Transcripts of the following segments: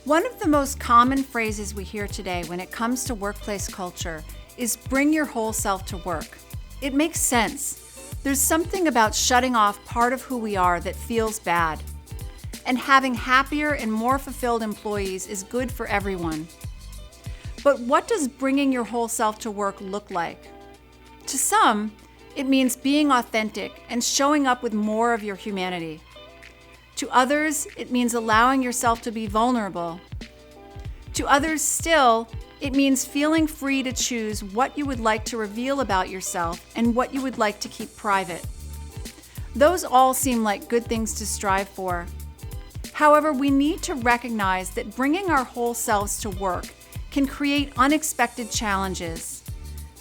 One of the most common phrases we hear today when it comes to workplace culture is bring your whole self to work. It makes sense. There's something about shutting off part of who we are that feels bad. And having happier and more fulfilled employees is good for everyone. But what does bringing your whole self to work look like? To some, it means being authentic and showing up with more of your humanity. To others, it means allowing yourself to be vulnerable. To others still, it means feeling free to choose what you would like to reveal about yourself and what you would like to keep private. Those all seem like good things to strive for. However, we need to recognize that bringing our whole selves to work can create unexpected challenges.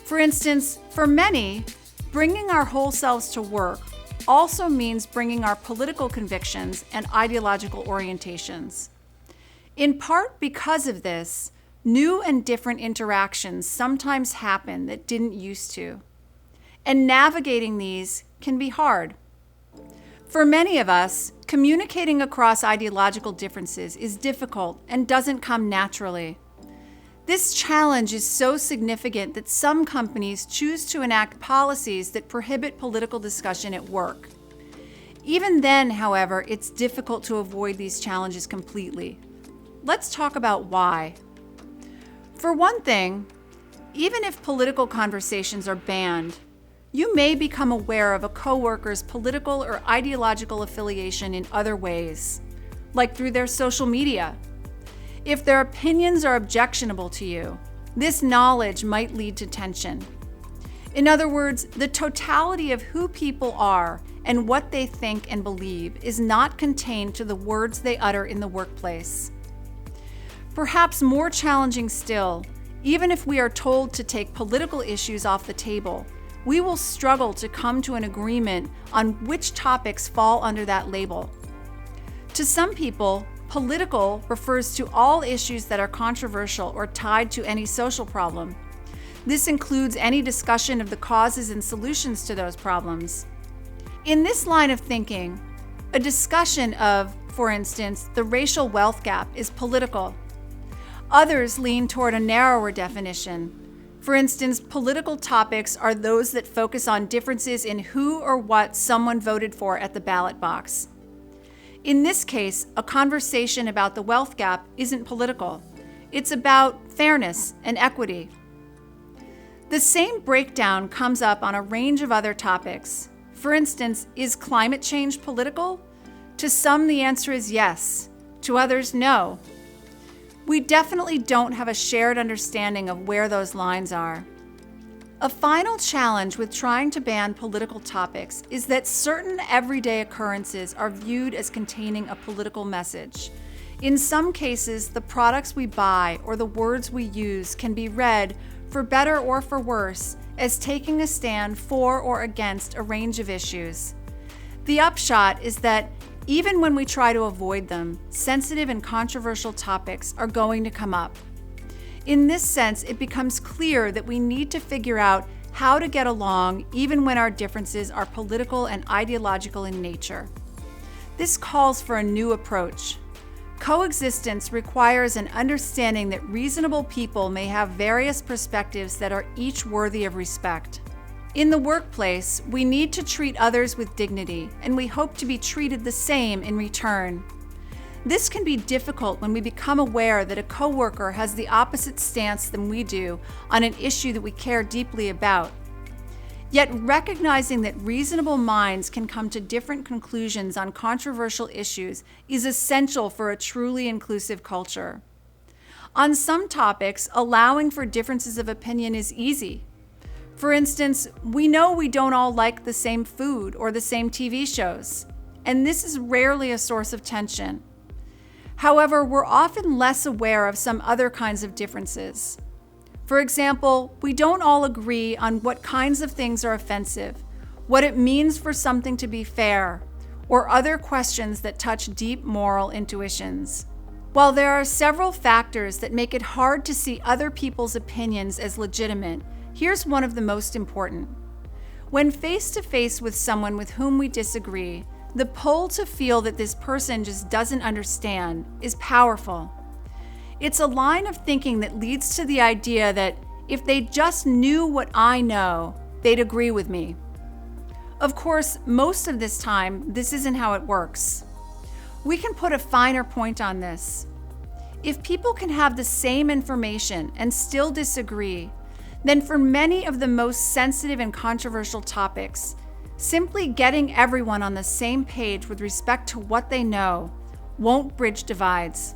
For instance, for many, bringing our whole selves to work also means bringing our political convictions and ideological orientations. In part because of this, new and different interactions sometimes happen that didn't used to. And navigating these can be hard. For many of us, communicating across ideological differences is difficult and doesn't come naturally. This challenge is so significant that some companies choose to enact policies that prohibit political discussion at work. Even then, however, it's difficult to avoid these challenges completely. Let's talk about why. For one thing, even if political conversations are banned, you may become aware of a coworker's political or ideological affiliation in other ways, like through their social media. If their opinions are objectionable to you, this knowledge might lead to tension. In other words, the totality of who people are and what they think and believe is not contained to the words they utter in the workplace. Perhaps more challenging still, even if we are told to take political issues off the table, we will struggle to come to an agreement on which topics fall under that label. To some people, political refers to all issues that are controversial or tied to any social problem. This includes any discussion of the causes and solutions to those problems. In this line of thinking, a discussion of, for instance, the racial wealth gap is political. Others lean toward a narrower definition. For instance, political topics are those that focus on differences in who or what someone voted for at the ballot box. In this case, a conversation about the wealth gap isn't political. It's about fairness and equity. The same breakdown comes up on a range of other topics. For instance, is climate change political? To some, the answer is yes. To others, no. We definitely don't have a shared understanding of where those lines are. A final challenge with trying to ban political topics is that certain everyday occurrences are viewed as containing a political message. In some cases, the products we buy or the words we use can be read, for better or for worse, as taking a stand for or against a range of issues. The upshot is that even when we try to avoid them, sensitive and controversial topics are going to come up. In this sense, it becomes clear that we need to figure out how to get along even when our differences are political and ideological in nature. This calls for a new approach. Coexistence requires an understanding that reasonable people may have various perspectives that are each worthy of respect. In the workplace, we need to treat others with dignity, and we hope to be treated the same in return. This can be difficult when we become aware that a coworker has the opposite stance than we do on an issue that we care deeply about. Yet recognizing that reasonable minds can come to different conclusions on controversial issues is essential for a truly inclusive culture. On some topics, allowing for differences of opinion is easy. For instance, we know we don't all like the same food or the same TV shows, and this is rarely a source of tension. However, we're often less aware of some other kinds of differences. For example, we don't all agree on what kinds of things are offensive, what it means for something to be fair, or other questions that touch deep moral intuitions. While there are several factors that make it hard to see other people's opinions as legitimate, here's one of the most important. When face to face with someone with whom we disagree, the pull to feel that this person just doesn't understand is powerful. It's a line of thinking that leads to the idea that if they just knew what I know, they'd agree with me. Of course, most of this time, this isn't how it works. We can put a finer point on this. If people can have the same information and still disagree, then for many of the most sensitive and controversial topics, simply getting everyone on the same page with respect to what they know won't bridge divides.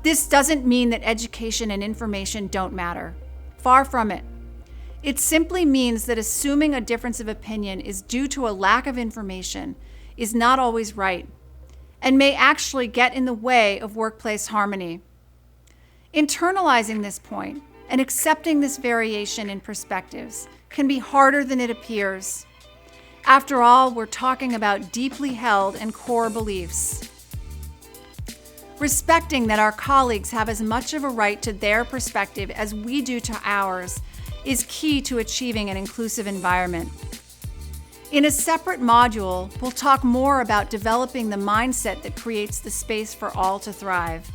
This doesn't mean that education and information don't matter. Far from it. It simply means that assuming a difference of opinion is due to a lack of information is not always right, and may actually get in the way of workplace harmony. Internalizing this point and accepting this variation in perspectives can be harder than it appears. After all, we're talking about deeply held and core beliefs. Respecting that our colleagues have as much of a right to their perspective as we do to ours is key to achieving an inclusive environment. In a separate module, we'll talk more about developing the mindset that creates the space for all to thrive.